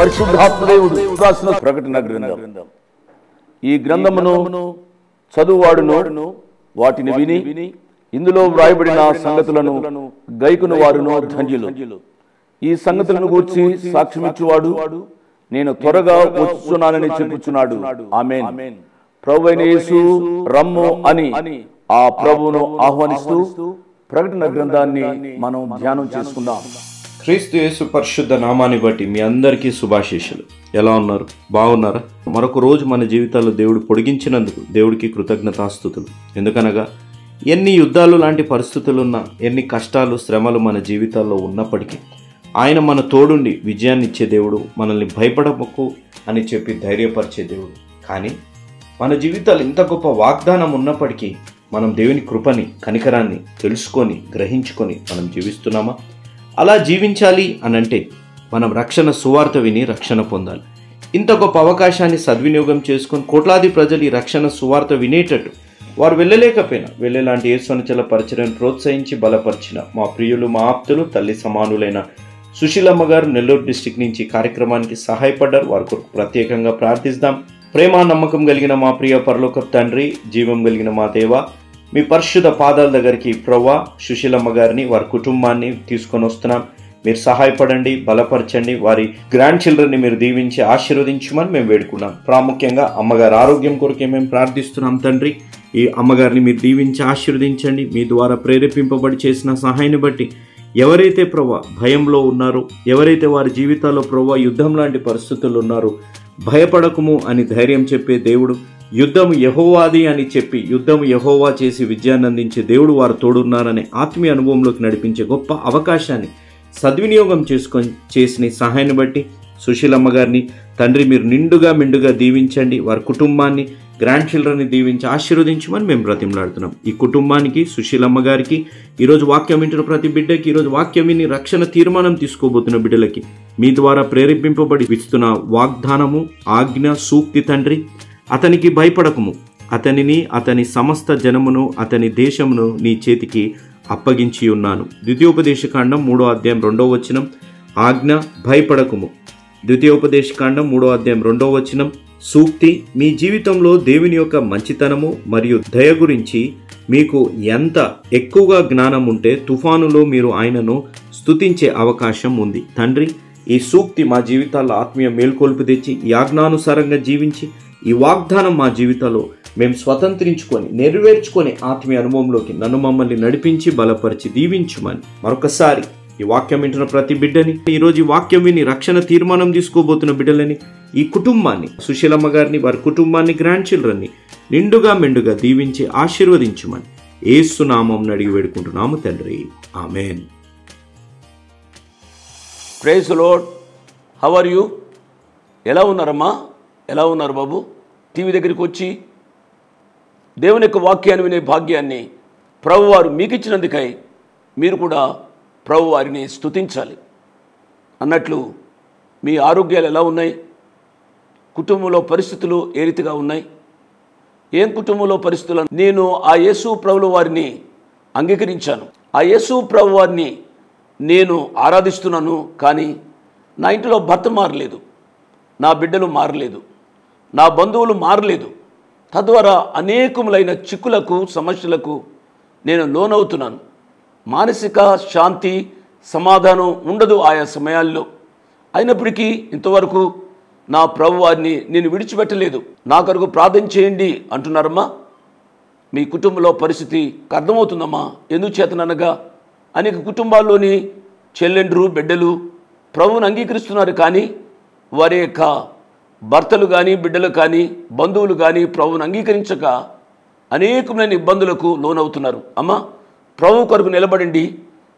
పరిశుద్ధాత్మదేవుడు రాసిన ప్రకటన గ్రంథం. ఈ గ్రంథమును చదువువాడును వాటిని విని ఇందులో వ్రాయబడిన సంగతులను గైకును వారును ధన్యులు. ఈ సంగతులను గూర్చి సాక్ష్యమిచ్చువాడు నేను త్వరగా వచ్చుచున్నానని చెప్పుచున్నాడు. ఆమేన్. ప్రభువైన యేసు రమ్ము అని ఆ ప్రభువును ఆహ్వానిస్తూ ప్రకటన గ్రంథాన్ని మనం ధ్యానం చేసుకుందాం. క్రీస్తు యేసు పరిశుద్ధ నామాన్ని బట్టి మీ అందరికీ శుభాశీస్సులు. ఎలా ఉన్నారు? బాగున్నారా? మరొక రోజు మన జీవితాల్లో దేవుడు పొడిగించినందుకు దేవుడికి కృతజ్ఞతాస్తుతులు. ఎందుకనగా ఎన్ని యుద్ధాలు లాంటి పరిస్థితులున్నా, ఎన్ని కష్టాలు శ్రమలు మన జీవితాల్లో ఉన్నప్పటికీ ఆయన మన తోడుండి విజయాన్ని ఇచ్చే దేవుడు, మనల్ని భయపడకు అని చెప్పి ధైర్యపరిచే దేవుడు. కానీ మన జీవితాలు ఇంత గొప్ప వాగ్దానం ఉన్నప్పటికీ మనం దేవుని కృపని, కనికరాన్ని తెలుసుకొని గ్రహించుకొని మనం జీవిస్తున్నామా? అలా జీవించాలి అనంటే మనం రక్షణ సువార్త విని రక్షణ పొందాలి. ఇంత గొప్ప అవకాశాన్ని సద్వినియోగం చేసుకొని కోట్లాది ప్రజలు ఈ రక్షణ సువార్త వినేటట్టు వారు వెళ్ళలేకపోయినా వెళ్ళేలాంటి యేసునిచల పరిచర్యను ప్రోత్సహించి బలపరిచిన మా ప్రియులు, మా ఆప్తులు, తల్లి సమానులైన సుశీలమ్మ గారు నెల్లూరు డిస్టిక్ నుంచి కార్యక్రమానికి సహాయపడ్డారు. వారి కొరకు ప్రత్యేకంగా ప్రార్థిస్తాం. ప్రేమ నమ్మకం కలిగిన మా ప్రియ పరలోకపు తండ్రి, జీవం కలిగిన మా దేవ, మీ పరిశుద్ధ పాదాల దగ్గరికి ప్రవ్వా సుశీలమ్మ గారిని, వారి కుటుంబాన్ని తీసుకొని వస్తున్నాం. మీరు సహాయపడండి, బలపరచండి. వారి గ్రాండ్ చిల్డ్రన్ని మీరు దీవించి ఆశీర్వదించమని మేము వేడుకున్నాం. ప్రాముఖ్యంగా అమ్మగారి ఆరోగ్యం కొరకే మేము ప్రార్థిస్తున్నాం తండ్రి. ఈ అమ్మగారిని మీరు దీవించి ఆశీర్వదించండి. మీ ద్వారా ప్రేరేపింపబడి చేసిన సహాయాన్ని బట్టి ఎవరైతే ప్రవ్వా భయంలో ఉన్నారో, ఎవరైతే వారి జీవితాల్లో ప్రవ్వా యుద్ధం లాంటి పరిస్థితులు ఉన్నారో, భయపడకుము అని ధైర్యం చెప్పే దేవుడు, యుద్ధం యెహోవాది అని చెప్పి యుద్ధం యెహోవా చేసి విజయాన్ని అందించే దేవుడు వారు తోడున్నారనే ఆత్మీయ అనుభవంలోకి నడిపించే గొప్ప అవకాశాన్ని సద్వినియోగం చేసుకొని చేసిన సహాయాన్ని బట్టి సుశీలమ్మ గారిని తండ్రి మీరు నిండుగా మెండుగా దీవించండి. వారి కుటుంబాన్ని, గ్రాండ్ చిల్డ్రన్ని దీవించి ఆశీర్వదించమని మేము బ్రతిమలాడుతున్నాం. ఈ కుటుంబానికి, సుశీలమ్మ గారికి, ఈరోజు వాక్యం వింటున్న ప్రతి బిడ్డకి, ఈరోజు వాక్యం విని రక్షణ తీర్మానం తీసుకోబోతున్న బిడ్డలకి మీ ద్వారా ప్రేరేపింపబడి ఇస్తున్న వాగ్దానము, ఆజ్ఞ, సూక్తి తండ్రి, అతనికి భయపడకము, అతనిని, అతని సమస్త జనమును, అతని దేశమును నీ చేతికి అప్పగించి ఉన్నాను. ద్వితీయోపదేశకాండం 3వ అధ్యాయం 2వ వచనం. ఆజ్ఞ, భయపడకము. ద్వితీయోపదేశకాండం 3వ అధ్యాయం 2వ వచనం. సూక్తి, మీ జీవితంలో దేవుని యొక్క మంచితనము మరియు దయ గురించి మీకు ఎంత ఎక్కువగా జ్ఞానం ఉంటే తుఫానులో మీరు ఆయనను స్తుతించే అవకాశం ఉంది. తండ్రి, ఈ సూక్తి మా జీవితాల్లో ఆత్మీయ మేల్కొల్పు తెచ్చి ఈ ఆజ్ఞానుసారంగా జీవించి ఈ వాగ్దానం మా జీవితాల్లో మేము స్వతంత్రించుకొని నెరవేర్చుకొని ఆత్మీయ అనుభవంలోకి నన్ను మమ్మల్ని నడిపించి బలపరిచి దీవించుమని మరొకసారి ఈ వాక్యం వింటున్న ప్రతి బిడ్డని, ఈరోజు ఈ వాక్యం విని రక్షణ తీర్మానం తీసుకోబోతున్న బిడ్డలని, ఈ కుటుంబాన్ని, సుశీలమ్మ గారిని, వారి కుటుంబాన్ని, గ్రాండ్ చిల్డ్రన్ని నిండుగా మెండుగా దీవించి ఆశీర్వదించుమని యేసు నామమున అడిగి వేడుకుంటున్నాము తండ్రి. ఆమేన్. Praise the lord. How are you? ఎలా ఉన్నారమ్మా? ఎలా ఉన్నారు బాబు? టీవీ దగ్గరికి వచ్చి దేవుని యొక్క వాక్యాన్ని వినే భాగ్యాన్ని ప్రభువారు మీకు ఇచ్చినందుకై మీరు కూడా ప్రభువారిని స్తుతించాలి. అన్నట్లు మీ ఆరోగ్యాలు ఎలా ఉన్నాయి? కుటుంబంలో పరిస్థితులు ఏ రీతిగా ఉన్నాయి? ఏం కుటుంబంలో పరిస్థితులు? నేను ఆ యేసు ప్రభుల వారిని అంగీకరించాను, ఆ యేసు ప్రభు వారిని నేను ఆరాధిస్తున్నాను. కానీ నా ఇంటిలో భర్త మారలేదు, నా బిడ్డలు మారలేదు, నా బంధువులు మారలేదు. తద్వారా అనేకములైన చిక్కులకు, సమస్యలకు నేను లోనవుతున్నాను. మానసిక శాంతి, సమాధానం ఉండదు ఆయా సమయాల్లో. అయినప్పటికీ ఇంతవరకు నా ప్రభు వారిని నేను విడిచిపెట్టలేదు. నా కొరకు ప్రార్థన చేయండి అంటున్నారమ్మా. మీ కుటుంబంలో పరిస్థితి అర్థమవుతుందమ్మా. ఎందుచేతనగా అనేక కుటుంబాల్లోని చెల్లెండ్రు, బిడ్డలు ప్రభువుని అంగీకరిస్తున్నారు, కానీ వారి యొక్క భర్తలు కానీ, బిడ్డలు కానీ, బంధువులు కానీ ప్రభువుని అంగీకరించక అనేకమైన ఇబ్బందులకు లోనవుతున్నారు. అమ్మా, ప్రభు కొరకు నిలబడండి.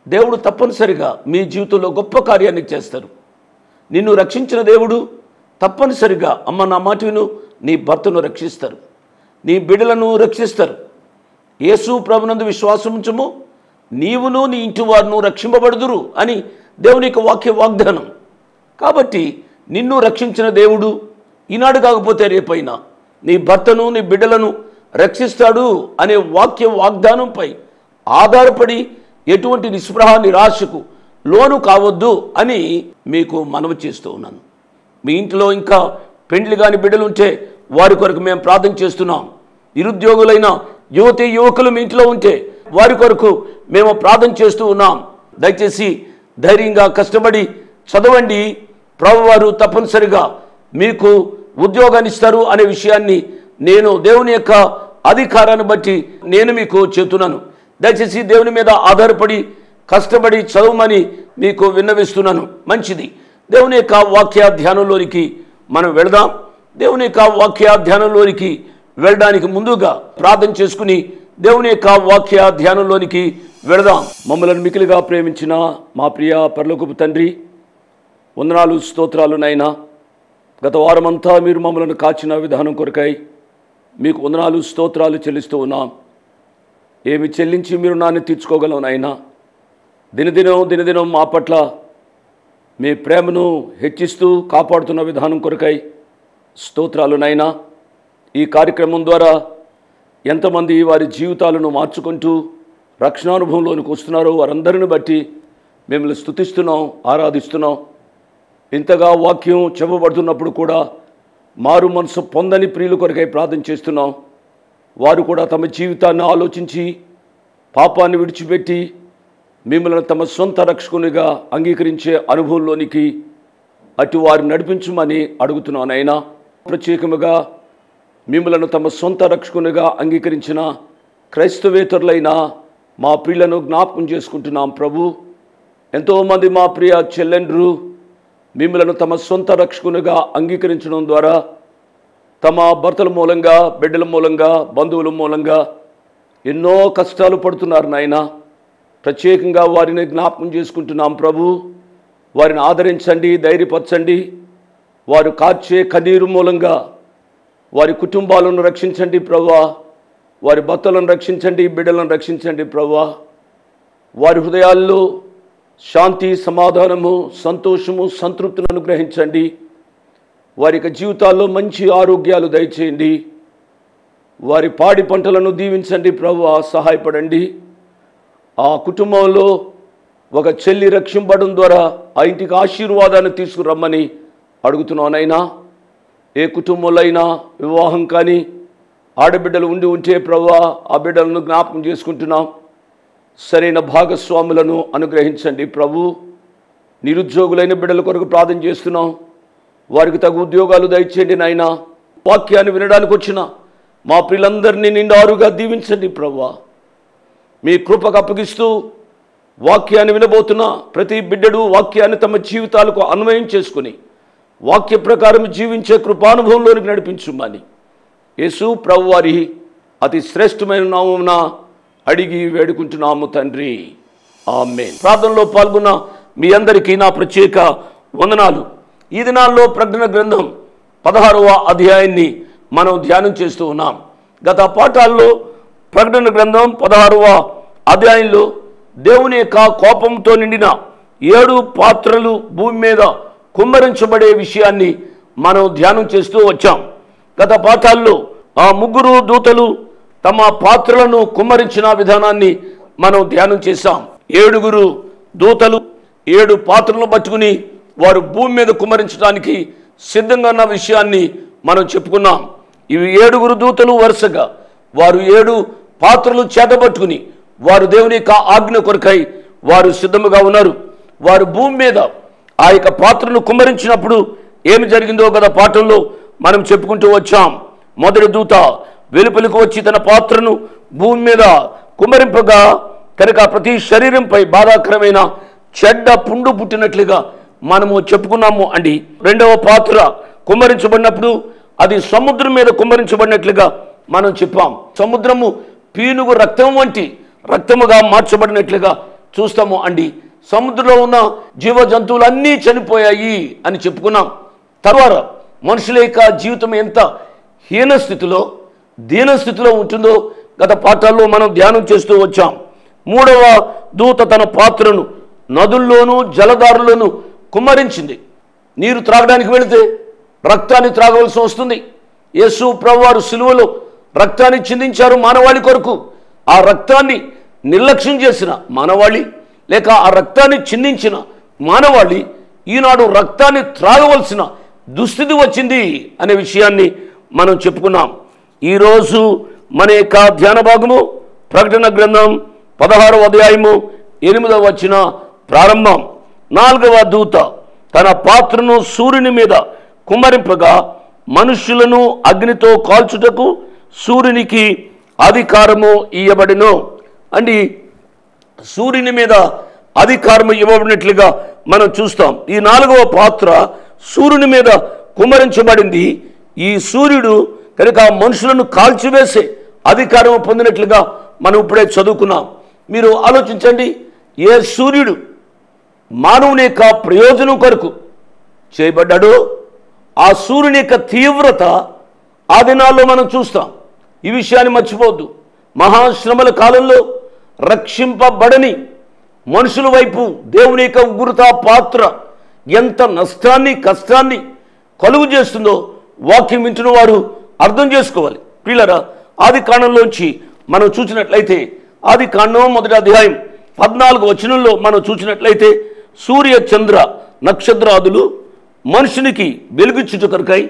దేవుడు తప్పనిసరిగా మీ జీవితంలో గొప్ప కార్యాన్ని చేస్తారు. నిన్ను రక్షించిన దేవుడు తప్పనిసరిగా, అమ్మ నా మాట విను, నీ భర్తను రక్షిస్తారు, నీ బిడ్డలను రక్షిస్తారు. యేసు ప్రభునందు విశ్వాసం ఉంచుము, నీవును నీ ఇంటి వారును రక్షింపబడుదురు అని దేవుని యొక్క వాగ్దానం. కాబట్టి నిన్ను రక్షించిన దేవుడు ఈనాడు కాకపోతే రేపైనా నీ భర్తను, నీ బిడ్డలను రక్షిస్తాడు అనే వాగ్దానంపై ఆధారపడి ఎటువంటి నిస్పృహ, నిరాశకు లోను కావద్దు అని మీకు మనవి చేస్తూ ఉన్నాను. మీ ఇంట్లో ఇంకా పెండ్లి కాని బిడ్డలు ఉంటే వారి కొరకు మేము ప్రార్థన చేస్తున్నాం. నిరుద్యోగులైన యువతి యువకులు మీ ఇంట్లో ఉంటే వారి కొరకు మేము ప్రార్థన చేస్తూ ఉన్నాం. దయచేసి ధైర్యంగా కష్టపడి చదవండి. ప్రభువారు తప్పనిసరిగా మీకు ఉద్యోగాన్ని ఇస్తారు అనే విషయాన్ని నేను దేవుని యొక్క అధికారాన్ని బట్టి నేను మీకు చెబుతున్నాను. దయచేసి దేవుని మీద ఆధారపడి కష్టపడి చదవమని మీకు విన్నవిస్తున్నాను. మంచిది. దేవుని యొక్క వాక్య ధ్యానంలోనికి మనం వెళదాం. దేవుని యొక్క వాక్య ధ్యానంలోనికి వెళ్ళడానికి ముందుగా ప్రార్థన చేసుకుని దేవుని యొక్క వాక్య ధ్యానంలోనికి వెళదాం. మమ్మల్ని మికిలిగా ప్రేమించిన మా ప్రియ పరలోకపు తండ్రి, వందనాలు స్తోత్రాలు నాయనా. గత వారమంతా మీరు మమ్మల్ని కాచిన విధానం కొరకై మీకు వందనాలు స్తోత్రాలు చెల్లిస్తూ ఉన్నాం. ఏమి చెల్లించి మీరు నాన్ని తీర్చుకోగలం నాయనా. దినదినం మా పట్ల మీ ప్రేమను హెచ్చిస్తూ కాపాడుతున్న విధానం కొరకై స్తోత్రాలు నాయనా. ఈ కార్యక్రమం ద్వారా ఎంతమంది వారి జీవితాలను మార్చుకుంటూ రక్షణానుభవంలోనికి వస్తున్నారో వారందరిని బట్టి మిమ్మల్ని స్తుతిస్తున్నాం, ఆరాధిస్తున్నాం. ఇంతగా వాక్యం చెప్పబడుతున్నప్పుడు కూడా మారు మనసు పొందని ప్రియుల కొరకై ప్రార్థన చేస్తున్నాం. వారు కూడా తమ జీవితాన్ని ఆలోచించి పాపాన్ని విడిచిపెట్టి మిమ్మల్ని తమ సొంత రక్షకునిగా అంగీకరించే అనుభవంలోనికి అటు వారు నడిపించమని అడుగుతున్నాను. అయినా ప్రత్యేకముగా మిమ్మల్ని తమ సొంత రక్షకునిగా అంగీకరించిన క్రైస్తవేతరులైన మా ప్రియులను జ్ఞాపకం చేసుకుంటున్నాం. ప్రభు, ఎంతోమంది మా ప్రియ చెల్లెండ్రు మిమ్మల్ని తమ సొంత రక్షకునిగా అంగీకరించడం ద్వారా తమ భర్తల మూలంగా, బిడ్డల మూలంగా, బంధువుల మూలంగా ఎన్నో కష్టాలు పడుతున్నారు నాయన. ప్రత్యేకంగా వారిని జ్ఞాపకం చేసుకుంటున్నాం. ప్రభు, వారిని ఆదరించండి, ధైర్యపరచండి. వారు కార్చే కన్నీరు మూలంగా వారి కుటుంబాలను రక్షించండి ప్రభువా. వారి భర్తలను రక్షించండి, బిడ్డలను రక్షించండి ప్రభువా. వారి హృదయాల్లో శాంతి, సమాధానము, సంతోషము, సంతృప్తిని అనుగ్రహించండి. వారి యొక్క జీవితాల్లో మంచి ఆరోగ్యాలు దయచేయండి. వారి పాడి పంటలను దీవించండి ప్రభువా, సహాయపడండి. ఆ కుటుంబంలో ఒక చెల్లి రక్షింపడం ద్వారా ఆ ఇంటికి ఆశీర్వాదాన్ని తీసుకురమ్మని అడుగుతున్నానైనా. ఏ కుటుంబంలో అయినా వివాహం కానీ ఆడబిడ్డలు ఉంటే ప్రభువా, ఆ బిడ్డలను జ్ఞాపకం చేసుకుంటున్నాం. సరైన భాగస్వాములను అనుగ్రహించండి ప్రభు. నిరుద్యోగులైన బిడ్డల కొరకు ప్రార్థన చేస్తున్నాం. వారికి తగు ఉద్యోగాలు దయచేయండి నాయనా. వాక్యాన్ని వినడానికి వచ్చిన మా ప్రియులందరినీ నిండారుగా దీవించండి ప్రభువా. మీ కృపకు అప్పగిస్తూ వాక్యాన్ని వినబోతున్న ప్రతి బిడ్డడు వాక్యాన్ని తమ జీవితాలకు అన్వయం చేసుకుని వాక్య ప్రకారం జీవించే కృపానుభవంలోనికి నడిపించుమని యేసు ప్రభువారి అతి శ్రేష్టమైన నామమున అడిగి వేడుకుంటున్నాము తండ్రి, ఆమేన్. ప్రార్థనలో పాల్గొన్న మీ అందరికీ నా ప్రత్యేక వందనాలు. ఈ దినాల్లో ప్రకటన గ్రంథం 16వ అధ్యాయాన్ని మనం ధ్యానం చేస్తూ ఉన్నాం. గత పాఠాల్లో ప్రకటన గ్రంథం 16వ అధ్యాయంలో దేవుని యొక్క కోపంతో నిండిన 7 పాత్రలు భూమి మీద కుమ్మరించబడే విషయాన్ని మనం ధ్యానం చేస్తూ వచ్చాం. గత పాఠాల్లో ఆ 3 దూతలు తమ పాత్రలను కుమ్మరించిన విధానాన్ని మనం ధ్యానం చేశాం. 7 దూతలు 7 పాత్రలను పట్టుకుని వారు భూమి మీద కుమ్మరించడానికి సిద్ధంగా ఉన్న విషయాన్ని మనం చెప్పుకున్నాం. ఇవి 7 దూతలు వరుసగా వారు 7 పాత్రలు చేతబట్టుకుని వారు దేవుని యొక్క ఆజ్ఞ కొరకై వారు సిద్ధముగా ఉన్నారు. వారు భూమి మీద ఆ యొక్క పాత్రను కుమ్మరించినప్పుడు ఏమి జరిగిందో గత పాఠంలో మనం చెప్పుకుంటూ వచ్చాం. మొదటి దూత వెలుపలికి వచ్చి తన పాత్రను భూమి మీద కుమ్మరింపగా కనుక ప్రతి శరీరంపై బాధాకరమైన చెడ్డ పుండు పుట్టినట్లుగా మనము చెప్పుకున్నాము అండి. రెండవ పాత్ర కుమ్మరించబడినప్పుడు అది సముద్రం మీద కుమ్మరించబడినట్లుగా మనం చెప్పాం. సముద్రము పీనుగు రక్తం వంటి రక్తముగా మార్చబడినట్లుగా చూస్తాము అండి. సముద్రంలో ఉన్న జీవ జంతువులన్నీ చనిపోయాయి అని చెప్పుకున్నాం. తర్వాత మనుషుల యొక్క జీవితం ఎంత హీనస్థితిలో, దీనస్థితిలో ఉంటుందో గత పాఠాల్లో మనం ధ్యానం చేస్తూ వచ్చాం. మూడవ దూత తన పాత్రను నదుల్లోనూ జలధారుల్లోనూ కుమ్మరించింది. నీరు త్రాగడానికి వెళితే రక్తాన్ని త్రాగవలసి వస్తుంది. యేసు ప్రభువారు సిలువలో రక్తాన్ని చిందించారు మానవాళి కొరకు. ఆ రక్తాన్ని నిర్లక్ష్యం చేసిన మానవాళి, లేక ఆ రక్తాన్ని చిందించిన మానవాళి ఈనాడు రక్తాన్ని త్రాగవలసిన దుస్థితి వచ్చింది అనే విషయాన్ని మనం చెప్పుకున్నాం. ఈరోజు మన యొక్క ధ్యాన భాగము ప్రకటన గ్రంథం 16వ అధ్యాయము 8వ వచనం ప్రారంభం. 4వ దూత తన పాత్రను సూర్యుని మీద కుమ్మరింపగా మనుష్యులను అగ్నితో కాల్చుటకు సూర్యునికి అధికారము ఇవ్వబడెను. అండి, సూర్యుని మీద అధికారము ఇవ్వబడినట్లుగా మనం చూస్తాం. ఈ 4వ పాత్ర సూర్యుని మీద కుమ్మరించబడింది. ఈ సూర్యుడు కనుక మనుషులను కాల్చివేసే అధికారం పొందినట్లుగా మనం ఇప్పుడే చదువుకున్నాం. మీరు ఆలోచించండి, ఏ సూర్యుడు మానవుని యొక్క ప్రయోజనం కొరకు చేయబడ్డాడో ఆ సూర్యుని యొక్క తీవ్రత ఆ దినాల్లో మనం చూస్తాం. ఈ విషయాన్ని మర్చిపోవద్దు. మహాశ్రమల కాలంలో రక్షింపబడని మనుషుల వైపు దేవుని యొక్క ఉగ్రత పాత్ర ఎంత నష్టాన్ని కష్టాన్ని కలుగు చేస్తుందో వాక్యం వింటున్న వారు అర్థం చేసుకోవాలి. ప్రియులారా, ఆది కాండంలోంచి మనం చూసినట్లయితే ఆది కాండం 1వ అధ్యాయం 14వ వచనంలో మనం చూసినట్లయితే సూర్య చంద్ర నక్షత్రాదులు మనుషునికి వెలుగుచుట కొరకై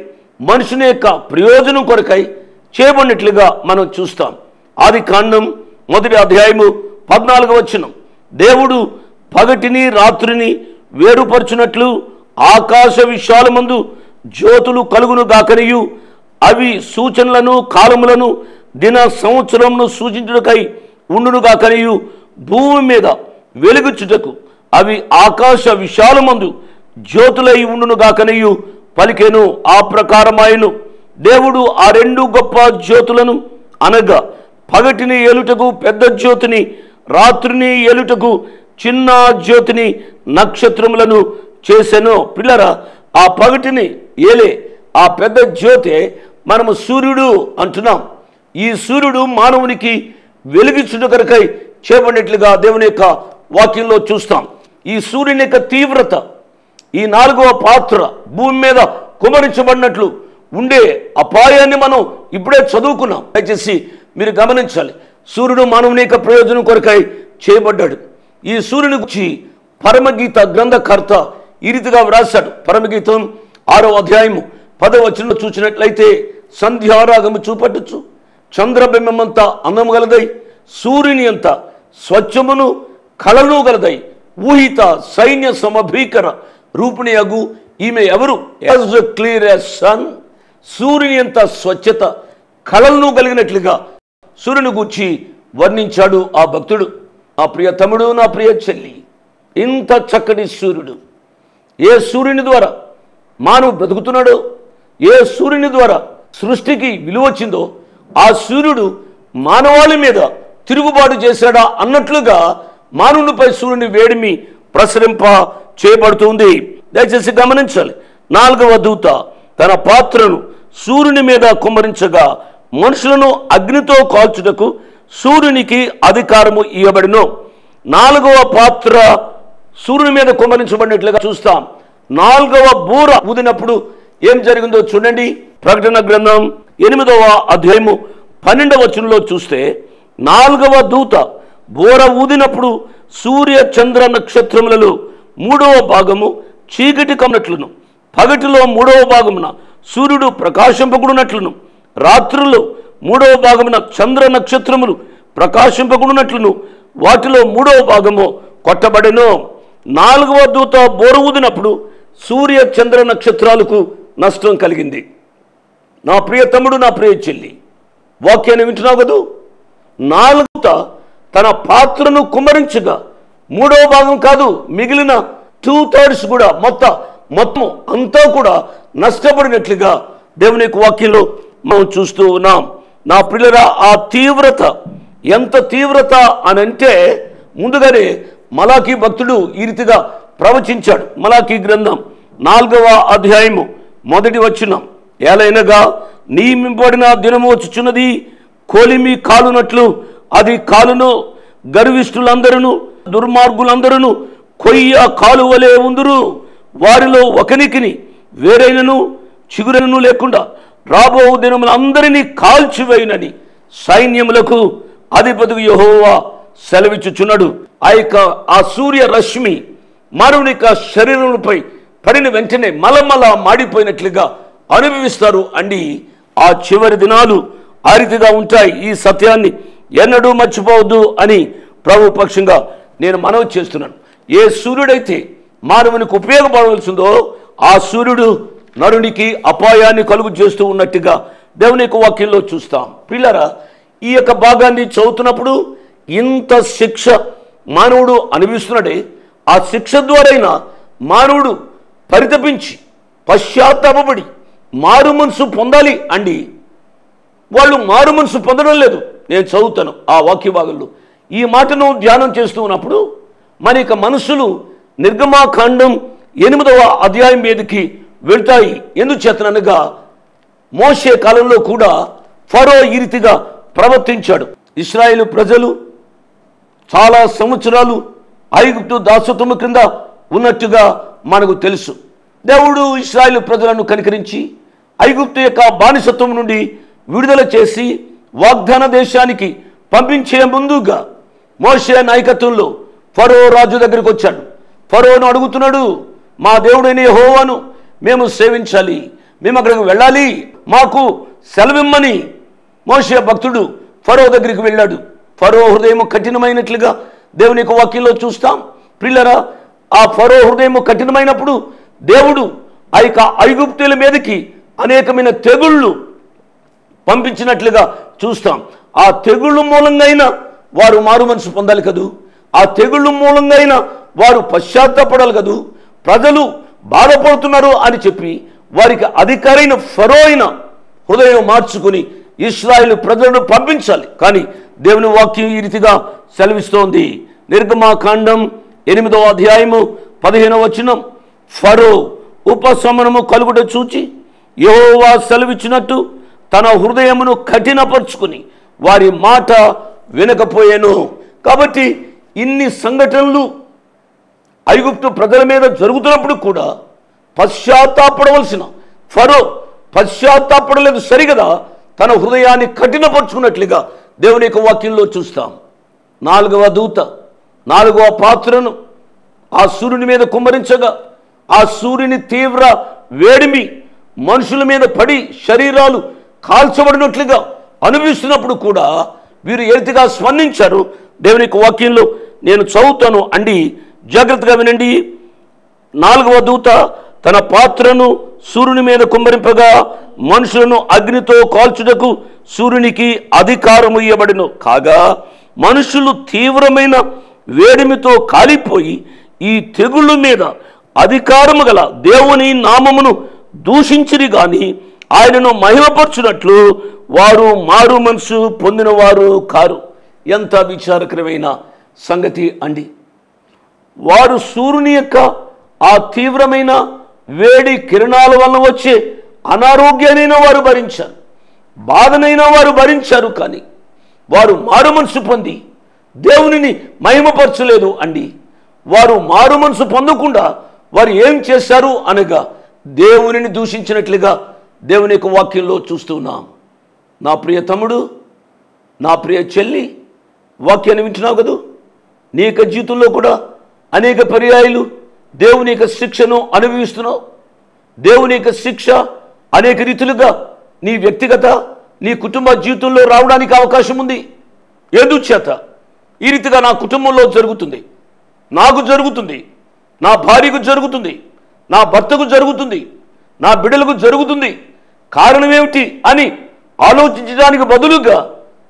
మనుషుని యొక్క ప్రయోజనం కొరకై చేయబడినట్లుగా మనం చూస్తాం. ఆది కాండం 1వ అధ్యాయము 14వ వచనం, దేవుడు పగటిని రాత్రిని వేరుపరచునట్లు ఆకాశ విశాలమందు జ్యోతులు కలుగును గాకనియు అవి సూచనలను కాలములను దిన సంవత్సరమును సూచించుటకై ఉండును గాకనియు భూమి మీద వెలుగుచుటకు అవి ఆకాశ విశాలమందు జ్యోతులై ఉండును గాకనియు పలికెను. ఆ ప్రకారమాయను. దేవుడు ఆ 2 గొప్ప జ్యోతులను అనగా పగటిని ఏలుటకు పెద్ద జ్యోతిని, రాత్రిని ఏలుటకు చిన్న జ్యోతిని నక్షత్రములను చేసెను. పిల్లరా, ఆ పగటిని ఏలే ఆ పెద్ద జ్యోతే మనము సూర్యుడు అంటున్నాం. ఈ సూర్యుడు మానవునికి వెలిగించుట కొరకై చేయబడినట్లుగా దేవుని యొక్క వాక్యంలో చూస్తాం. ఈ సూర్యుని యొక్క తీవ్రత, ఈ 4వ పాత్ర భూమి మీద కుమరించబడినట్లు ఉండే అపాయాన్ని మనం ఇప్పుడే చదువుకున్నాం. దయచేసి మీరు గమనించాలి. సూర్యుడు మానవుని యొక్క ప్రయోజనం కొరకై చేయబడ్డాడు. ఈ సూర్యుని గురించి పరమగీత గ్రంథకర్త ఈ రీతిగా వ్రాశాడు. పరమగీతం 6వ అధ్యాయము 10వ వచనంలో చూసినట్లయితే సంధ్యారాగము చూపట్టుచు చంద్రబింబమంతా అందము గలదై సూర్యుని అంత స్వచ్ఛమును కళను గలదై ఊహిత సైన్య సమభీకర రూపిణి అగు ఈమె ఎవరు? As clear as sun. సూర్యుని అంత స్వచ్ఛత కళలను కలిగినట్లుగా సూర్యుని గూర్చి వర్ణించాడు ఆ భక్తుడు. నా ప్రియ తమ్ముడు, నా ప్రియ చెల్లి, ఇంత చక్కటి సూర్యుడు ఏ సూర్యుని ద్వారా మానవు బ్రతుకుతున్నాడో, ఏ సూర్యుని ద్వారా సృష్టికి విలువ వచ్చిందో ఆ సూర్యుడు మానవాళి మీద తిరుగుబాటు చేశాడా అన్నట్లుగా మానవునిపై సూర్యుని వేడిమి ప్రసరింప చేయబడుతుంది. దయచేసి గమనించాలి. 4వ దూత తన పాత్రను సూర్యుని మీద కుమ్మరించగా మనుషులను అగ్నితో కాల్చుటకు సూర్యునికి అధికారము ఇవ్వబడిను. 4వ పాత్ర సూర్యుని మీద కుమ్మరించబడినట్లుగా చూస్తాం. 4వ బూర ఊదినప్పుడు ఏం జరిగిందో చూడండి. ప్రకటన గ్రంథం 8వ అధ్యాయము 12వ వచనంలో చూస్తే 4వ దూత బూర ఊదినప్పుడు సూర్య చంద్ర నక్షత్రములలో 3వ భాగము చీకటి కమ్మినట్లును, పగటిలో 3వ భాగమున సూర్యుడు ప్రకాశింపకుడునట్లును, రాత్రుల్లో 3వ భాగమున చంద్ర నక్షత్రములు ప్రకాశింపకుడునట్లును వాటిలో 3వ భాగము కొట్టబడెను. 4వ దూత బోర ఊదినప్పుడు సూర్య చంద్ర నక్షత్రాలకు నష్టం కలిగింది. నా ప్రియ తమ్ముడు, నా ప్రియ చెల్లి, వాక్యాన్ని వింటున్నావు కదూ. 4వ దూత తన పాత్రను కుమ్మరించగా 3వ భాగం కాదు, మిగిలిన 2/3 కూడా మొత్తం అంతా కూడా నష్టపడినట్లుగా దేవుని యొక్క వాక్యంలో మనం చూస్తూ ఉన్నాం. నా పిల్లరా, ఆ తీవ్రత ఎంత తీవ్రత అని అంటే ముందుగానే మలాకీ భక్తుడు ఈ రీతిగా ప్రవచించాడు. మలాకీ గ్రంథం 4వ అధ్యాయము 1వ వచనం, ఏలైనగా నియమింపబడిన దినము వచ్చుచున్నది, కోలిమి కాలునట్లు అది కాలును, గర్విష్ఠులందరూ దుర్మార్గులందరూ కొయ్య కాలువలే ఉందురు, వారిలో ఒకనికిని వేరైనను చిగురను లేకుండా రాబో దినములు అందరినీ కాల్చివేయునని సైన్యములకు అధిపతి యెహోవా సెలవిచ్చుచున్నాడు. ఆ సూర్య రశ్మి మానవుని యొక్క శరీరంపై పడిన వెంటనే మలమల మాడిపోయినట్లుగా అనుభవిస్తారు అండి. ఆ చివరి దినాలు ఆ రీతిగా ఉంటాయి. ఈ సత్యాన్ని ఎన్నడూ మర్చిపోవద్దు అని ప్రభు పక్షంగా నేను మనవి చేస్తున్నాను. ఏ సూర్యుడైతే మానవునికి ఉపయోగపడవలసిందో ఆ సూర్యుడు నరునికి అపాయాన్ని కలుగు చేస్తూ ఉన్నట్టుగా దేవుని యొక్క వాక్యంలో చూస్తాం. పిల్లరా, ఈ యొక్క భాగాన్ని చదువుతున్నప్పుడు ఇంత శిక్ష మానవుడు అనుభవిస్తున్నాడే, ఆ శిక్ష ద్వారైనా మానవుడు పరితపించి పశ్చాత్తాపడి మారు మనసు పొందాలి అండి. వాళ్ళు మారు మనసు పొందడం లేదు. నేను చదువుతాను ఆ వాక్య భాగంలో ఈ మాటను ధ్యానం చేస్తూ ఉన్నప్పుడు మన యొక్క మనసులు నిర్గమాకాండం 8వ అధ్యాయం మీదకి వెళ్తాయి. ఎందుచేతనగా మోషే కాలంలో కూడా ఫరో ఈ రీతిగా ప్రవర్తించాడు. ఇశ్రాయేలు ప్రజలు చాలా సంవత్సరాలు ఐగుప్తు దాసత్వము కింద ఉన్నట్టుగా మనకు తెలుసు. దేవుడు ఇశ్రాయేలు ప్రజలను కనికరించి ఐగుప్తు యొక్క బానిసత్వం నుండి విడుదల చేసి వాగ్దాన దేశానికి పంపించే ముందుగా మోషే నాయకత్వంలో ఫరో రాజు దగ్గరికి వచ్చాడు. ఫరోను అడుగుతున్నాడు, మా దేవుడైన యెహోవాను మేము సేవించాలి, మేము అక్కడికి వెళ్ళాలి, మాకు సెలవిమ్మని మోషే భక్తుడు ఫరో దగ్గరికి వెళ్ళాడు. ఫరో హృదయం కఠినమైనట్లుగా దేవుని యొక్క వాక్యంలో చూస్తాం. ప్రియులారా, ఆ ఫరో హృదయం కఠినమైనప్పుడు దేవుడు ఆ యొక్క ఐగుప్తుల మీదకి అనేకమైన తెగుళ్ళు పంపించినట్లుగా చూస్తాం. ఆ తెగుళ్ళు మూలంగా వారు మారు మనసు పొందాలి కదూ, ఆ తెగుళ్ళు మూలంగా వారు పశ్చాత్తాపడాలి కదూ. ప్రజలు బాధపడుతున్నారు అని చెప్పి వారికి అధికారైన ఫరో అయిన హృదయం మార్చుకుని ఇశ్రాయేలు ప్రజలను పంపించాలి. కానీ దేవుని వాక్యం ఈ రీతిగా సెలవిస్తోంది. నిర్గమాకాండం 8వ అధ్యాయము 15వ వచనం, ఫరో ఉపశమనము కలుగుట చూచి యెహోవా సెలవిచ్చినట్టు తన హృదయమును కఠినపరుచుకుని వారి మాట వినకపోయాను. కాబట్టి ఇన్ని సంఘటనలు ఐగుప్తు ప్రజల మీద జరుగుతున్నప్పుడు కూడా పశ్చాత్తాపడవలసిన ఫరో పశ్చాత్తాపడలేదు సరిగదా, తన హృదయాన్ని కఠినపరుచుకున్నట్లుగా దేవుని యొక్క వాక్యంలో చూస్తాం. 4వ దూత 4వ పాత్రను ఆ సూర్యుని మీద కుమ్మరించగా ఆ సూర్యుని తీవ్ర వేడిమి మనుషుల మీద పడి శరీరాలు కాల్చబడినట్లుగా అనుభవిస్తున్నప్పుడు కూడా వీరు ఏతిగా స్పందించారు. దేవుని యొక్క వాక్యంలో నేను చదువుతాను అండి, జాగ్రత్తగా వినండి. 4వ దూత తన పాత్రను సూర్యుని మీద కుమ్మరింపగా మనుషులను అగ్నితో కాల్చుటకు సూర్యునికి అధికారము ఇవ్వబడిను. కాగా మనుషులు తీవ్రమైన వేడిమితో కాలిపోయి ఈ తెగుళ్ళ మీద అధికారము గల దేవుని నామమును దూషించిరి గాని ఆయనను మహిమపరచునట్లు వారు మారు మనసు పొందిన వారు కారు. ఎంత విచారకరమైన సంగతి అండి. వారు సూర్యుని యొక్క ఆ తీవ్రమైన వేడి కిరణాల వలన వచ్చే అనారోగ్యానైనా వారు భరించారు, బాధనైనా వారు భరించారు. కానీ వారు మారు మనసు పొంది దేవునిని మహిమపరచలేదు అండి. వారు మారు మనసు పొందకుండా వారు ఏం చేశారు అనగా దేవునిని దూషించినట్లుగా దేవుని యొక్క వాక్యంలో చూస్తున్నాం. నా ప్రియ తమ్ముడు, నా ప్రియ చెల్లి, వాక్యాన్ని వింటున్నావు కదూ. నీ యొక్క జీవితంలో కూడా అనేక పర్యాయాలు దేవుని యొక్క శిక్షను అనుభవిస్తున్నావు. దేవుని యొక్క శిక్ష అనేక రీతులుగా నీ వ్యక్తిగత నీ కుటుంబ జీవితంలో రావడానికి అవకాశం ఉంది. ఎందుచేత ఈ రీతిగా నా కుటుంబంలో జరుగుతుంది, నాకు జరుగుతుంది, నా భార్యకు జరుగుతుంది, నా భర్తకు జరుగుతుంది, నా బిడ్డలకు జరుగుతుంది, కారణం ఏమిటి అని ఆలోచించడానికి బదులుగా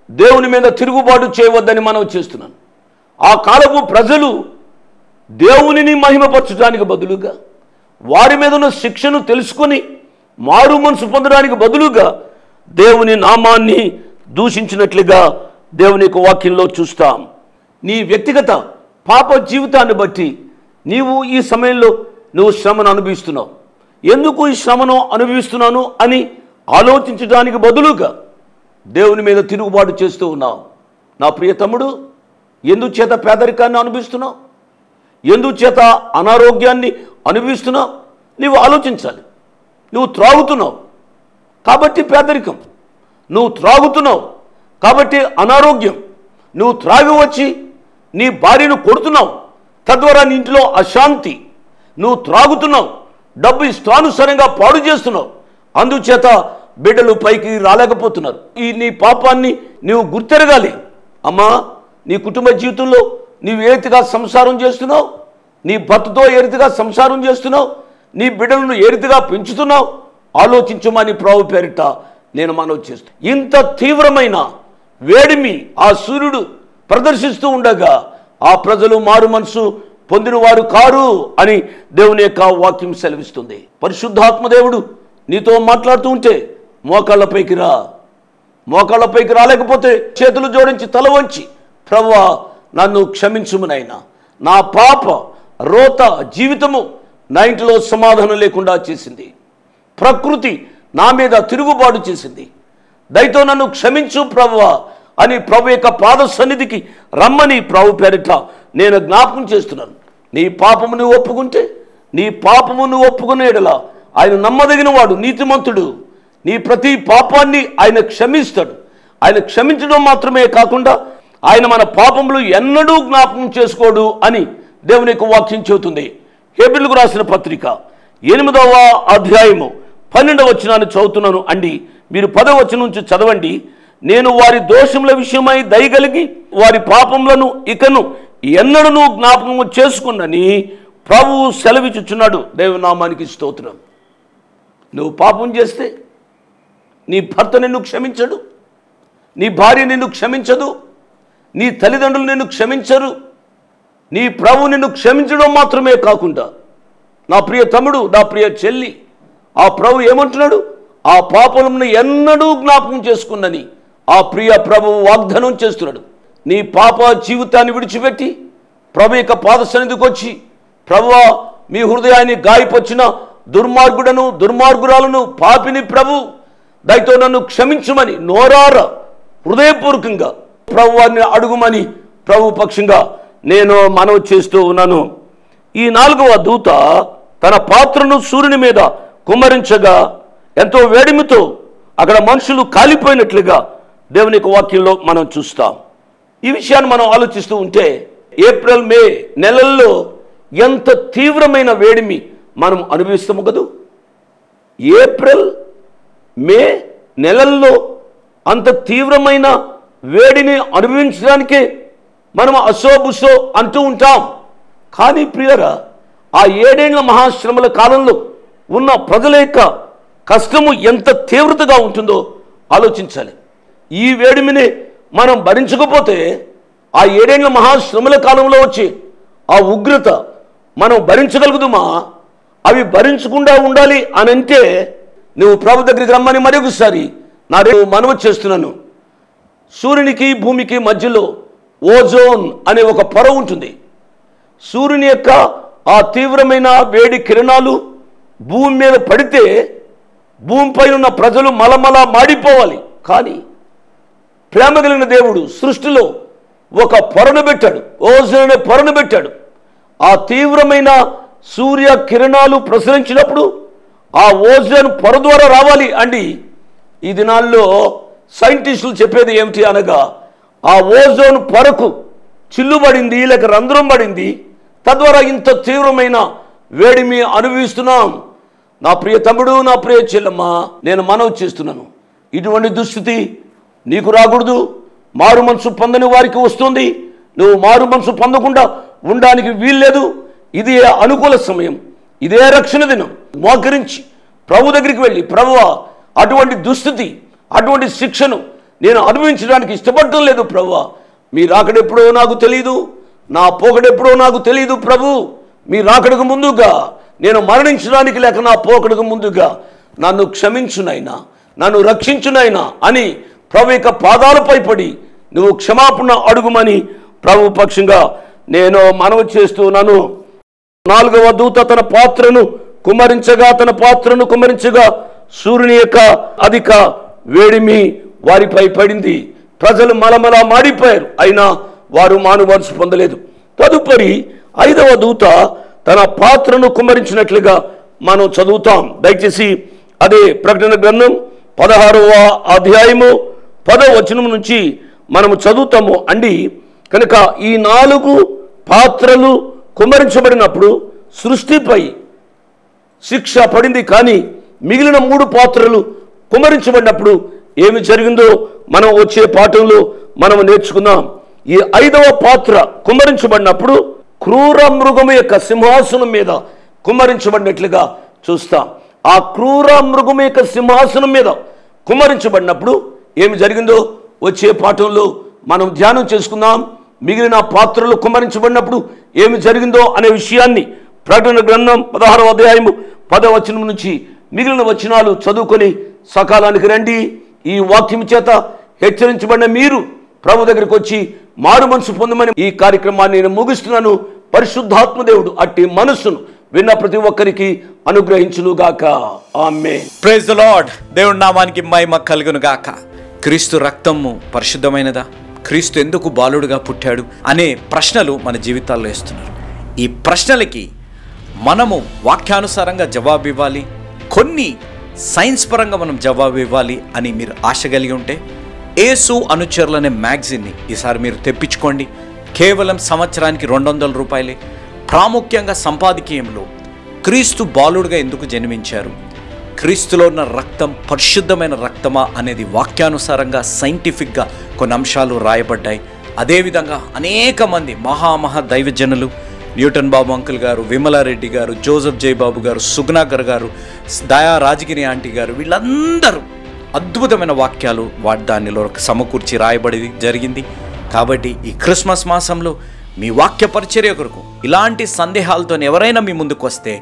దేవుని మీద తిరుగుబాటు చేయవద్దని మనం చేస్తున్నాను. ఆ కాలపు ప్రజలు దేవునిని మహిమపరచడానికి బదులుగా వారి మీద ఉన్న శిక్షను తెలుసుకొని మారు మనసు పొందడానికి బదులుగా దేవుని నామాన్ని దూషించినట్లుగా దేవుని యొక్క వాక్యంలో చూస్తాం. నీ వ్యక్తిగత పాప జీవితాన్ని బట్టి నీవు ఈ సమయంలో నువ్వు శ్రమను అనుభవిస్తున్నావు. ఎందుకు ఈ శ్రమను అనుభవిస్తున్నాను అని ఆలోచించడానికి బదులుగా దేవుని మీద తిరుగుబాటు చేస్తూ ఉన్నావు. నా ప్రియ తమ్ముడు, ఎందుచేత పేదరికాన్ని అనుభవిస్తున్నావు, ఎందుచేత అనారోగ్యాన్ని అనుభవిస్తున్నావు నీవు ఆలోచించాలి. నువ్వు త్రాగుతున్నావు కాబట్టి పేదరికం, నువ్వు త్రాగుతున్నావు కాబట్టి అనారోగ్యం, నువ్వు త్రాగి వచ్చి నీ భార్యను కొడుతున్నావు, తద్వారా నీ ఇంట్లో అశాంతి, నువ్వు త్రాగుతున్నావు డబ్బు ఇష్టానుసారంగా పాడు చేస్తున్నావు. అందుచేత బిడ్డలు పైకి రాలేకపోతున్నారు. ఈ నీ పాపాన్ని నీవు గుర్తెరగాలి. అమ్మా, నీ కుటుంబ జీవితంలో నీవు ఏ రీతిగా సంసారం చేస్తున్నావు, నీ భర్తతో ఏ రీతిగా సంసారం చేస్తున్నావు, నీ బిడ్డలను ఏ రీతిగా పెంచుతున్నావు ఆలోచించమని ప్రభు పేరిట నేను మనవి చేస్తాను. ఇంత తీవ్రమైన వేడిమి ఆ సూర్యుడు ప్రదర్శిస్తూ ఉండగా ఆ ప్రజలు మారు మనసు పొందిన వారు కారు అని దేవుని యొక్క వాక్యం సెలవిస్తుంది. పరిశుద్ధాత్మ దేవుడు నీతో మాట్లాడుతూ ఉంటే మోకాళ్ళపైకి రా. మోకాళ్ళపైకి రాలేకపోతే చేతులు జోడించి తల వంచి, ప్రభువా నన్ను క్షమించుము నాయనా, నా పాప రోత జీవితము నా ఇంటిలో సమాధానం లేకుండా చేసింది, ప్రకృతి నా మీద తిరుగుబాటు చేసింది, దయతో నన్ను క్షమించు ప్రభువా అని ప్రభు యొక్క పాద సన్నిధికి రమ్మని ప్రభు పేరిట నేను జ్ఞాపకం చేస్తున్నాను. నీ పాపము నువ్వు ఒప్పుకుంటే, నీ పాపము నువ్వు ఒప్పుకునే యెడల ఆయన నమ్మదగిన వాడు, నీతిమంతుడు. నీ ప్రతి పాపాన్ని ఆయన క్షమిస్తాడు. ఆయన క్షమించడం మాత్రమే కాకుండా ఆయన మన పాపములు ఎన్నడూ జ్ఞాపకం చేసుకోడు అని దేవుని యొక్క వాక్యం చెబుతుంది. హెబ్రీయులకు రాసిన పత్రిక 8వ అధ్యాయము 12వ వచనాన్ని చదువుతున్నాను అండి. మీరు 10వ వచనం నుంచి చదవండి. నేను వారి దోషముల విషయమై దయగలిగి వారి పాపములను ఇకను ఎన్నడూ జ్ఞాపకము చేసుకున్నని ప్రభువు సెలవిచ్చుచున్నాడు. దేవునామానికి స్తోత్రం. నువ్వు పాపం చేస్తే నీ భర్త నిన్ను క్షమించడు, నీ భార్య నిన్ను క్షమించదు, నీ తల్లిదండ్రులు నిన్ను క్షమించరు. నీ ప్రభు నిన్ను క్షమించడం మాత్రమే కాకుండా, నా ప్రియ తమ్ముడు, నా ప్రియ చెల్లి, ఆ ప్రభు ఏమంటున్నాడు? ఆ పాపములను ఎన్నడూ జ్ఞాపకం చేసుకున్నని ఆ ప్రియ ప్రభువు వాగ్దానం చేస్తున్నాడు. నీ పాప జీవితాన్ని విడిచిపెట్టి ప్రభు యొక్క పాద సన్నిధికి వచ్చి, ప్రభువా మీ హృదయాన్ని గాయపరిచిన దుర్మార్గుడను దుర్మార్గురాలను పాపిని ప్రభు దయతో నన్ను క్షమించమని నోరార హృదయపూర్వకంగా ప్రభువాన్ని అడుగుమని ప్రభు పక్షంగా నేను మనవి చేస్తూ ఉన్నాను. ఈ 4వ దూత తన పాత్రను సూర్యుని మీద కుమ్మరించగా ఎంతో వేడిమితో అక్కడ మనుషులు కాలిపోయినట్లుగా దేవుని యొక్క వాక్యంలో మనం చూస్తాం. ఈ విషయాన్ని మనం ఆలోచిస్తూ ఉంటే ఏప్రిల్ మే నెలల్లో ఎంత తీవ్రమైన వేడిమి మనం అనుభవిస్తాము కదూ. ఏప్రిల్ మే నెలల్లో అంత తీవ్రమైన వేడిని అనుభవించడానికే మనం అసోబుసో అంటూ ఉంటాం. కానీ ప్రియరా, ఆ 7 ఏళ్ల మహాశ్రమల కాలంలో ఉన్న ప్రజల యొక్క కష్టము ఎంత తీవ్రతగా ఉంటుందో ఆలోచించాలి. ఈ వేడిమిని మనం భరించకపోతే ఆ 7 ఏళ్ల మహాశ్రమల కాలంలో వచ్చి ఆ ఉగ్రత మనం భరించగలుగుతామా? అవి భరించకుండా ఉండాలి అని అంటే నువ్వు ప్రభు దగ్గరికి రమ్మని మరొకసారి నా మనవి చేస్తున్నాను. సూర్యునికి భూమికి మధ్యలో ఓజోన్ అనే ఒక పొర ఉంటుంది. సూర్యుని యొక్క ఆ తీవ్రమైన వేడి కిరణాలు భూమి మీద పడితే భూమిపై ఉన్న ప్రజలు మలమల మాడిపోవాలి. కానీ ప్రేమ కలిగిన దేవుడు సృష్టిలో ఒక పొరను పెట్టాడు, ఓజోన్ అనే పొరను పెట్టాడు. ఆ తీవ్రమైన సూర్య కిరణాలు ప్రసరించినప్పుడు ఆ ఓజోన్ పొర ద్వారా రావాలి అండి. ఈ దినాల్లో సైంటిస్టులు చెప్పేది ఏమిటి అనగా, ఆ ఓజోన్ పొరకు చిల్లుబడింది లేక రంధ్రం పడింది, తద్వారా ఇంత తీవ్రమైన వేడిమి అనుభవిస్తున్నాం. నా ప్రియ తమ్ముడు, నా ప్రియ చెల్లమ్మ, నేను మనవి చేస్తున్నాను, ఇటువంటి దుస్థితి నీకు రాకూడదు. మారు మనసు పొందని వారికి వస్తుంది. నువ్వు మారు మనసు పొందకుండా ఉండడానికి వీల్లేదు. ఇదే అనుకూల సమయం, ఇదే రక్షణ దినం. మోకరించి ప్రభు దగ్గరికి వెళ్ళి, ప్రభువా అటువంటి దుస్థితి, అటువంటి శిక్షను నేను అనుభవించడానికి ఇష్టపడటం లేదు ప్రభువా. మీ రాకడెప్పుడో నాకు తెలియదు, నా పోకడెప్పుడో నాకు తెలియదు ప్రభు. మీ రాకడకు ముందుగా నేను మరణించడానికి లేక నా పోకడకు ముందుగా నన్ను క్షమించునైనా, నన్ను రక్షించునైనా అని ప్రభు యొక్క పాదాలపై పడి నువ్వు క్షమాపణ అడుగుమని ప్రభు పక్షంగా నేను మనవి చేస్తున్నాను. 4వ దూత తన పాత్రను కుమ్మరించగా సూర్యుని యొక్క అధిక వేడిమి వారిపై పడింది. ప్రజలు మలమల మాడిపోయారు, అయినా వారు మానుమనసు పొందలేదు. తదుపరి 5వ దూత తన పాత్రను కుమ్మరించినట్లుగా మనం చదువుతాం. దయచేసి అదే ప్రకటన గ్రంథం 16వ అధ్యాయము 10వ వచనం నుంచి మనము చదువుతాము అండి. కనుక ఈ 4 పాత్రలు కుమ్మరించబడినప్పుడు సృష్టిపై శిక్ష పడింది. కానీ మిగిలిన 3 పాత్రలు కుమ్మరించబడినప్పుడు ఏమి జరిగిందో మనం వచ్చే పాఠంలో మనం నేర్చుకుందాం. ఈ 5వ పాత్ర కుమ్మరించబడినప్పుడు క్రూర మృగము యొక్క సింహాసనం మీద కుమ్మరించబడినట్లుగా చూస్తాం. ఆ క్రూర మృగము యొక్క సింహాసనం మీద కుమ్మరించబడినప్పుడు ఏమి జరిగిందో వచ్చే పాఠంలో మనం ధ్యానం చేసుకుందాం. మిగిలిన పాత్రలు కుమ్మరించబడినప్పుడు ఏమి జరిగిందో అనే విషయాన్ని ప్రకటన గ్రంథం 16వ అధ్యాయము 10వ వచనం నుంచి మిగిలిన వచనాలు చదువుకొని సకాలానికి రండి. ఈ వాక్యం చేత హెచ్చరించబడిన మీరు ప్రభు దగ్గరికి వచ్చి మారు మనసు పొందమని ఈ కార్యక్రమాన్ని నేను ముగిస్తున్నాను. పరిశుద్ధాత్మ దేవుడు అట్టి మనస్సును విన్న ప్రతి ఒక్కరికి అనుగ్రహించునుగాక. ఆమేన్. Praise the lord. దేవుడి నామానికి మహిమ కలుగును గాక. క్రీస్తు రక్తము పరిశుద్ధమైనదా? క్రీస్తు ఎందుకు బాలుడుగా పుట్టాడు అనే ప్రశ్నలు మన జీవితాల్లో వేస్తున్నారు. ఈ ప్రశ్నలకి మనము వాక్యానుసారంగా జవాబు ఇవ్వాలి, కొన్ని సైన్స్ పరంగా మనం జవాబు ఇవ్వాలి అని మీరు ఆశ కలిగి ఉంటే యేసు అనుచరులు అనే మ్యాగజైన్ని ఈసారి మీరు తెప్పించుకోండి. కేవలం సంవత్సరానికి 200 రూపాయలే. ప్రాముఖ్యంగా సంపాదకీయంలో క్రీస్తు బాలుడుగా ఎందుకు జన్మించారు, క్రీస్తులో ఉన్న రక్తం పరిశుద్ధమైన రక్తమా అనేది వాక్యానుసారంగా సైంటిఫిక్గా కొన్ని అంశాలు రాయబడ్డాయి. అదేవిధంగా అనేక మంది మహా దైవజనులు, న్యూటన్ బాబు అంకుల్ గారు, విమలారెడ్డి గారు, జోసెఫ్ జయబాబు గారు, సుగ్నాకర్ గారు, దయా రాజగిరి ఆంటీ గారు, వీళ్ళందరూ అద్భుతమైన వాక్యాలు దానిలో సమకూర్చి రాయబడి జరిగింది. కాబట్టి ఈ క్రిస్మస్ మాసంలో మీ వాక్య పరిచర్య కొరకు ఇలాంటి సందేహాలతో ఎవరైనా మీ ముందుకు వస్తే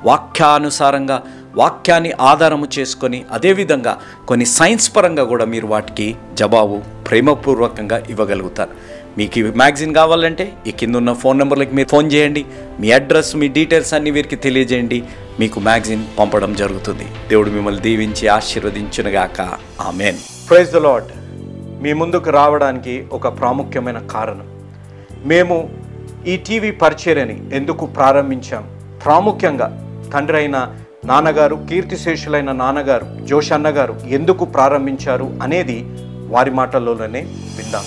వాక్యానుసారంగా వాక్యాన్ని ఆధారము చేసుకొని అదేవిధంగా కొన్ని సైన్స్ పరంగా కూడా మీరు వాటికి జవాబు ప్రేమపూర్వకంగా ఇవ్వగలుగుతారు. మీకు ఈ మ్యాగజైన్ కావాలంటే ఈ కింద ఉన్న ఫోన్ నెంబర్లకి మీరు ఫోన్ చేయండి. మీ అడ్రస్, మీ డీటెయిల్స్ అన్నీ వీరికి తెలియజేయండి. మీకు మ్యాగజైన్ పంపడం జరుగుతుంది. దేవుడు మిమ్మల్ని దీవించి ఆశీర్వదించునుగాక. ఆమేన్. Praise the lord. మీ ముందుకు రావడానికి ఒక ప్రాముఖ్యమైన కారణం, మేము ఈ టీవీ పరిచర్యని ఎందుకు ప్రారంభించాం, ప్రాముఖ్యంగా తండ్రి అయిన నాన్నగారు, కీర్తిశేషులైన నాన్నగారు జోష్ అన్న గారు ఎందుకు ప్రారంభించారు అనేది వారి మాటల్లోనే విందాం.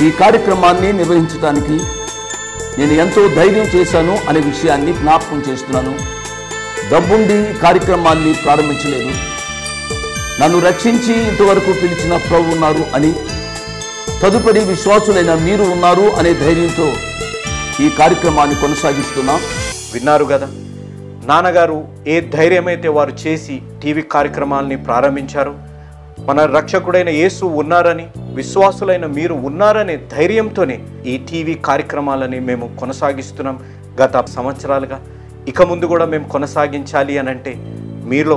ఈ కార్యక్రమాన్ని నిర్వహించడానికి నేను ఎంతో ధైర్యం చేశాను అనే విషయాన్ని జ్ఞాపకం చేస్తున్నాను. డబ్బుండి కార్యక్రమాన్ని ప్రారంభించలేదు. నన్ను రక్షించి ఇంతవరకు పిలిచిన ప్రభు ఉన్నారు అని, తదుపరి విశ్వాసులైన మీరు ఉన్నారు అనే ధైర్యంతో ఈ కార్యక్రమాన్ని కొనసాగిస్తున్నాం. విన్నారు కదా, నాన్నగారు ఏ ధైర్యమైతే వారు చేసి టీవీ కార్యక్రమాలని ప్రారంభించారు. మన రక్షకుడైన యేసు ఉన్నారని, విశ్వాసులైన మీరు ఉన్నారనే ధైర్యంతోనే ఈ టీవీ కార్యక్రమాలని మేము కొనసాగిస్తున్నాం గత సంవత్సరాలుగా. ఇక ముందు కూడా మేము కొనసాగించాలి అని అంటే మీలో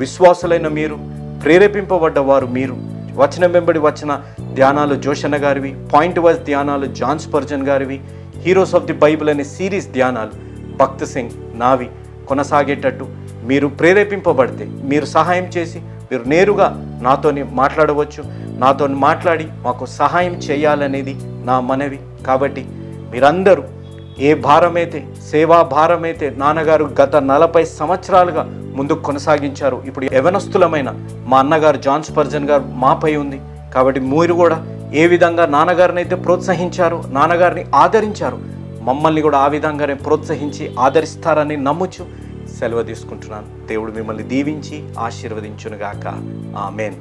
విశ్వాసులైన మీరు, ప్రేరేపింపబడ్డ వారు మీరు, వచనం వెంబడి వచ్చిన ధ్యానాలు జోషన్న గారివి, పాయింట్ వైజ్ ధ్యానాలు జాన్ స్పర్జన్ గారివి, హీరోస్ ఆఫ్ ది బైబిల్ అనే సిరీస్ ధ్యానాలు భక్త్ సింగ్ నావి కొనసాగేటట్టు మీరు ప్రేరేపింపబడితే, మీరు సహాయం చేసి మీరు నేరుగా నాతోని మాట్లాడవచ్చు. నాతో మాట్లాడి మాకు సహాయం చేయాలనేది నా మనవి. కాబట్టి మీరందరూ ఏ భారమైతే, సేవా భారమైతే నాన్నగారు గత 40 సంవత్సరాలుగా ముందుకు కొనసాగించారు, ఇప్పుడు యవనస్తులమైన మా అన్నగారు జాన్ స్పర్జన్ గారు మాపై ఉంది. కాబట్టి మీరు కూడా ఏ విధంగా నాన్నగారిని అయితే ప్రోత్సహించారు, నాన్నగారిని ఆదరించారు, మమ్మల్ని కూడా ఆ విధంగానే ప్రోత్సహించి ఆదరిస్తారని నమ్ముచు సెలవు తీసుకుంటున్నాను. దేవుడు మిమ్మల్ని దీవించి ఆశీర్వదించునుగాక. ఆమేన్.